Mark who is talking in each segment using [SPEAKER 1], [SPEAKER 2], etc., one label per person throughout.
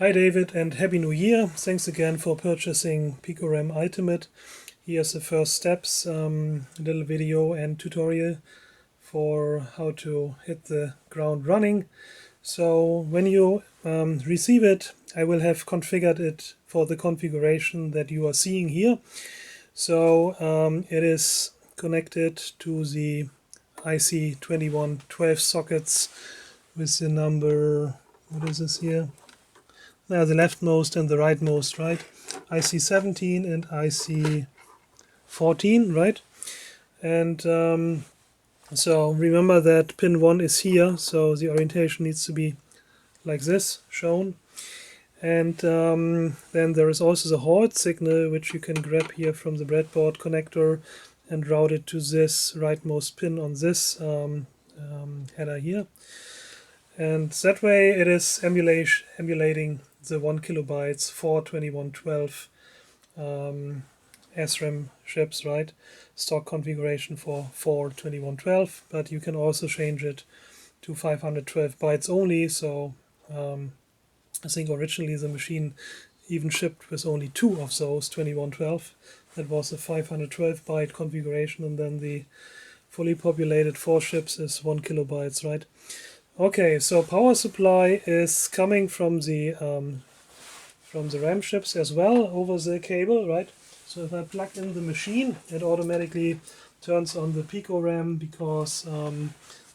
[SPEAKER 1] Hi David and Happy New Year. Thanks again for purchasing PicoRAM Ultimate. Here's the first steps, little video and tutorial for how to hit the ground running. So when you receive it, I will have configured it for the configuration that you are seeing here. So it is connected to the IC2112 sockets with the number, what is this here? Now the leftmost and the rightmost, right? IC17 and IC14, right? And so remember that pin 1 is here, so the orientation needs to be like this, shown. And then there is also the halt signal, which you can grab here from the breadboard connector and route it to this rightmost pin on this header here. And that way it is emulating the 1 kilobytes for 2112 SRAM chips, right? Stock configuration for 2112, but you can also change it to 512 bytes only. So I think originally the machine even shipped with only 2 of those 2112. That was a 512 byte configuration, and then the fully populated 4 chips is 1 kilobytes, right? Okay, so power supply is coming from the RAM chips as well over the cable, right? So if I plug in the machine, it automatically turns on the PicoRAM because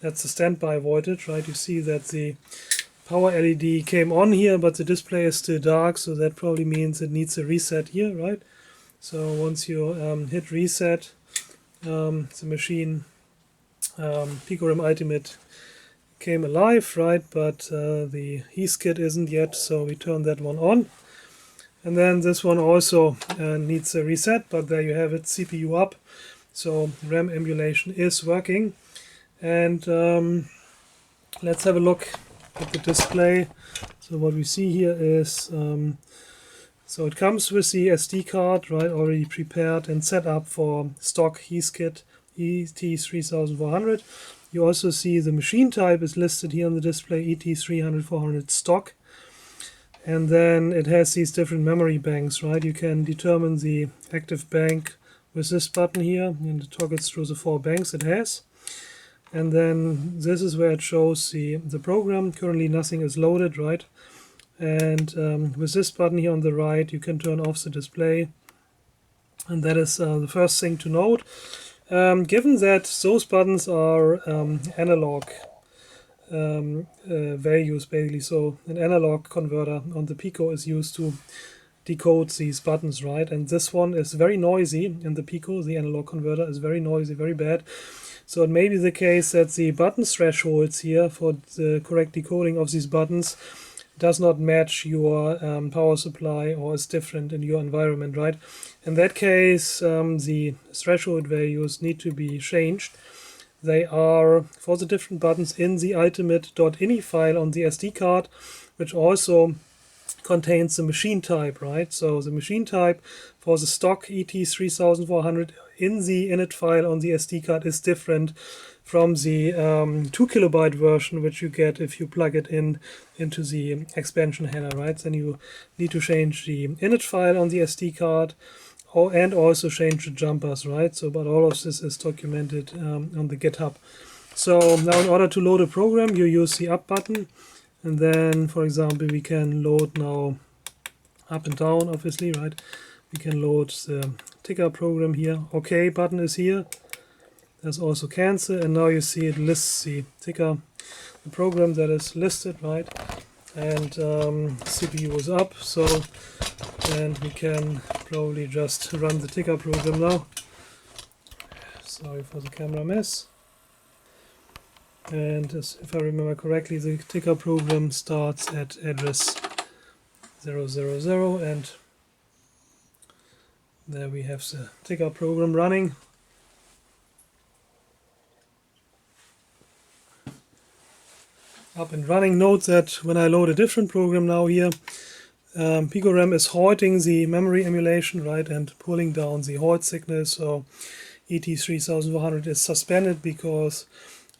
[SPEAKER 1] that's the standby voltage, right? You see that the power LED came on here, but the display is still dark, so that probably means it needs a reset here, right? So once you hit reset, the machine PicoRAM Ultimate came alive, right? But the Heathkit isn't yet, so we turn that one on. And then this one also needs a reset, but there you have it, CPU up. So RAM emulation is working. And let's have a look at the display. So what we see here is, so it comes with the SD card, right, already prepared and set up for stock Heathkit ET-3400. You also see the machine type is listed here on the display, ET-3400 stock. And then it has these different memory banks, right? You can determine the active bank with this button here, and it toggles through the 4 banks it has. And then this is where it shows the program. Currently nothing is loaded, right? And with this button here on the right, you can turn off the display. And that is the first thing to note. Given that those buttons are analog values, basically, so an analog converter on the Pico is used to decode these buttons, right? And this one is very noisy in the Pico. The analog converter is very noisy, very bad. So it may be the case that the button thresholds here for the correct decoding of these buttons does not match your power supply, or is different in your environment, right? In that case, the threshold values need to be changed. They are for the different buttons in the ultimate.ini file on the SD card, which also contains the machine type, right? So the machine type for the stock ET-3400 in the init file on the SD card is different from the 2 kilobyte version, which you get if you plug it into the expansion header, right? Then you need to change the init file on the SD card, and also change the jumpers, right? So, but all of this is documented on the GitHub. So now in order to load a program, you use the up button, and then, for example, we can load now up and down, obviously, right? We can load the ticker program here. OK button is here. There's also cancel, and now you see it lists the ticker, the program that is listed, right? And CPU is up, so then we can probably just run the ticker program now. Sorry for the camera mess. And if I remember correctly, the ticker program starts at address 000, and there we have the ticker program running. Up and running. Note that when I load a different program now here, PicoRAM is halting the memory emulation, right, and pulling down the halt signal. So ET-3400 is suspended because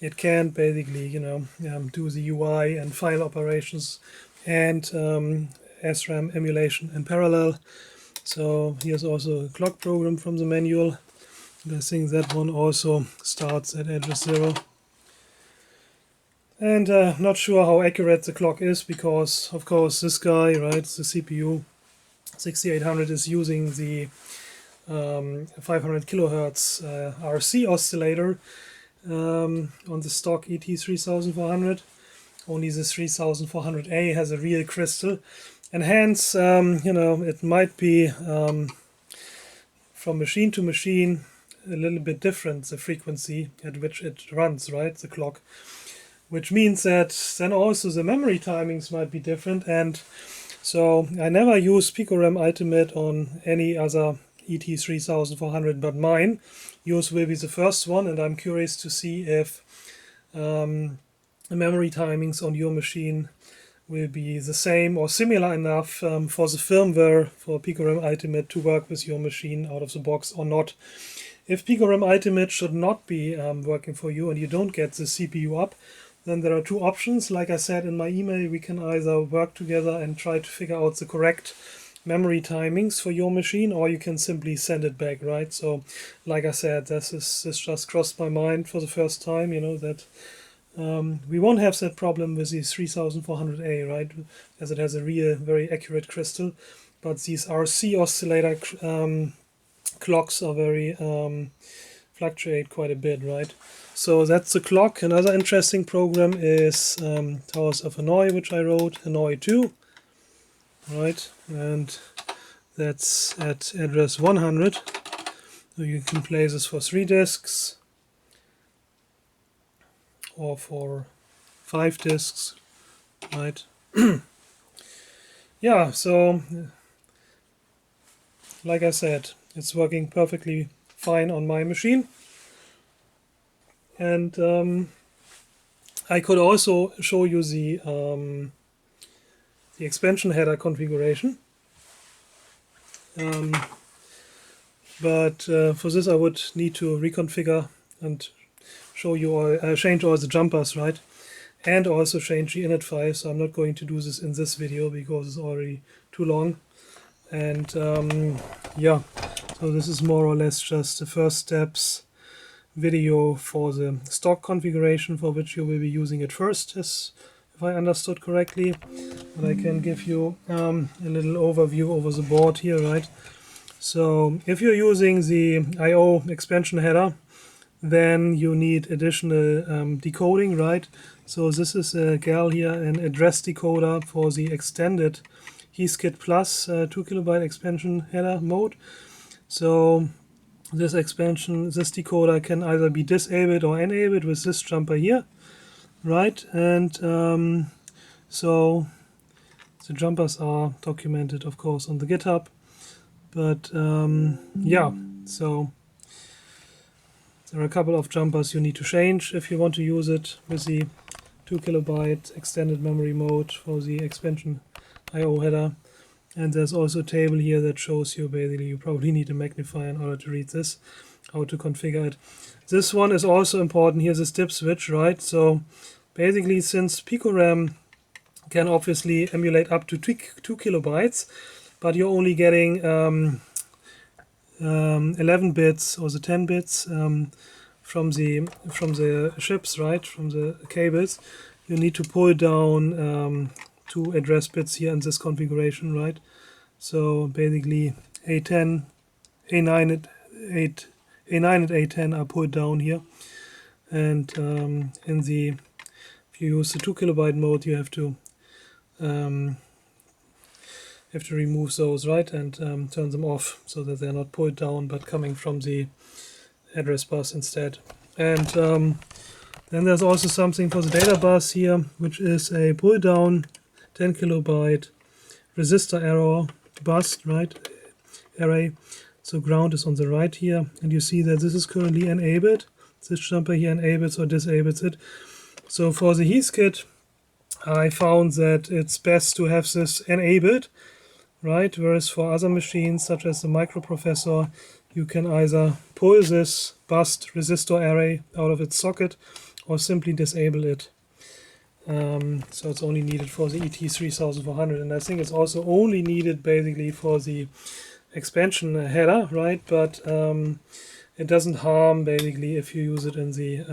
[SPEAKER 1] it can't basically, do the UI and file operations and SRAM emulation in parallel. So here's also a clock program from the manual. And I think that one also starts at address 0. And not sure how accurate the clock is, because of course this guy, right, the CPU 6800 is using the 500 kilohertz RC oscillator on the stock ET-3400. Only the 3400A has a real crystal, and hence it might be from machine to machine a little bit different, the frequency at which it runs, right, the clock, which means that then also the memory timings might be different. And so I never use PicoRAM Ultimate on any other ET-3400 but mine. Yours will be the first one, and I'm curious to see if the memory timings on your machine will be the same or similar enough for the firmware for PicoRAM Ultimate to work with your machine out of the box or not. If PicoRAM Ultimate should not be working for you and you don't get the CPU up, then there are two options. Like I said in my email, we can either work together and try to figure out the correct memory timings for your machine, or you can simply send it back, right? So like I said, this just crossed my mind for the first time, that we won't have that problem with the 3400A, right, as it has a real very accurate crystal, but these RC oscillator clocks are very fluctuate quite a bit, right? So that's the clock. Another interesting program is Towers of Hanoi, which I wrote, Hanoi 2, right, and that's at address 100. So you can play this for 3 disks or for 5 disks, right? Yeah, so like I said, it's working perfectly fine on my machine. And I could also show you the expansion header configuration. But for this I would need to reconfigure and show you change all the jumpers, right? And also change the init file. So I'm not going to do this in this video because it's already too long. And yeah, so this is more or less just the first steps video for the stock configuration, for which you will be using it first, as if I understood correctly. But I can give you a little overview over the board here, right? So if you're using the I/O expansion header, then you need additional decoding, right? So this is a gal here, an address decoder for the extended Heathkit Plus 2 kilobyte expansion header mode. So this decoder can either be disabled or enabled with this jumper here, right? And so the jumpers are documented, of course, on the GitHub. But yeah, so there are a couple of jumpers you need to change if you want to use it with the 2 kilobyte extended memory mode for the expansion I/O header. And there's also a table here that shows you basically you probably need a magnifier in order to read this, how to configure it. This one is also important. Here's this dip switch, right? So basically, since PicoRAM can obviously emulate up to 2 kilobytes, but you're only getting 11 bits or the 10 bits from the chips, right, from the cables, you need to pull down 2 address bits here in this configuration, right? So basically A9 and A10 are pulled down here, and if you use the 2 kilobyte mode, you have to remove those, right, and turn them off so that they're not pulled down but coming from the address bus instead. And then there's also something for the data bus here, which is a pull down 10 kilobyte resistor error bus, right, array. So ground is on the right here, and you see that this is currently enabled. This jumper here enables or disables it. So for the Heathkit, I found that it's best to have this enabled, right? Whereas for other machines, such as the microprocessor, you can either pull this bus resistor array out of its socket or simply disable it. So it's only needed for the ET-3400, and I think it's also only needed basically for the expansion header, right? But it doesn't harm basically if you use it in the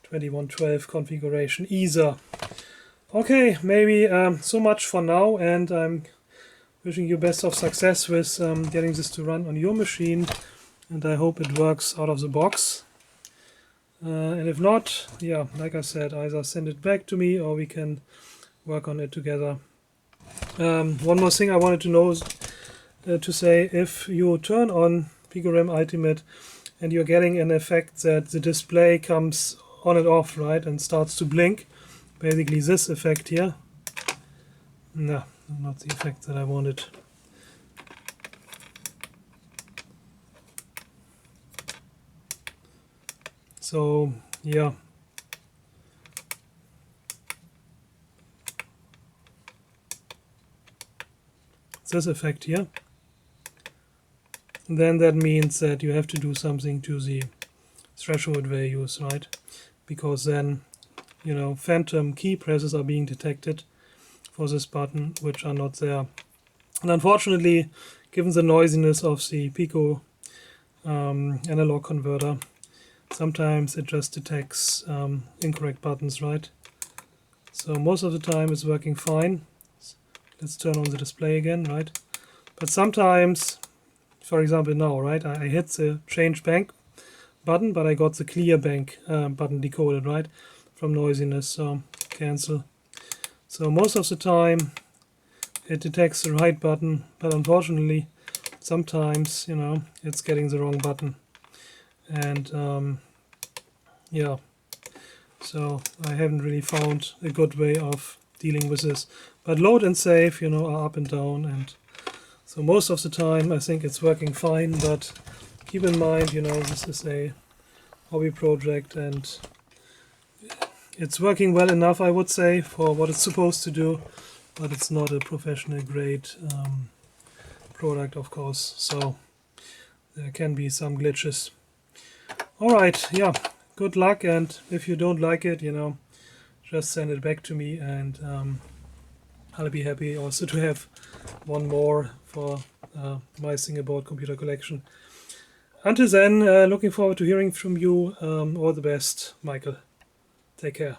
[SPEAKER 1] 2112 configuration either. Okay, maybe so much for now, and I'm wishing you best of success with getting this to run on your machine, and I hope it works out of the box. And if not, yeah, like I said, either send it back to me or we can work on it together. One more thing I wanted to know is to say, if you turn on PicoRAM Ultimate and you're getting an effect that the display comes on and off, right, and starts to blink, basically this effect here. No, not the effect that I wanted. So yeah, this effect here. And then that means that you have to do something to the threshold values, right? Because then, you know, phantom key presses are being detected for this button, which are not there. And unfortunately, given the noisiness of the Pico analog converter, sometimes it just detects incorrect buttons, right? So most of the time it's working fine. Let's turn on the display again, right? But sometimes, for example now, right, I hit the change bank button, but I got the clear bank button decoded, right, from noisiness, so cancel. So most of the time it detects the right button, but unfortunately sometimes, you know, it's getting the wrong button. And yeah, so I haven't really found a good way of dealing with this. But load and save, you know, are up and down, and so most of the time I think it's working fine, but keep in mind, you know, this is a hobby project and it's working well enough, I would say, for what it's supposed to do, but it's not a professional grade product, of course, so there can be some glitches. Alright, yeah, good luck, and if you don't like it, you know, just send it back to me, and I'll be happy also to have one more for my Singapore computer collection. Until then, looking forward to hearing from you. All the best, Michael. Take care.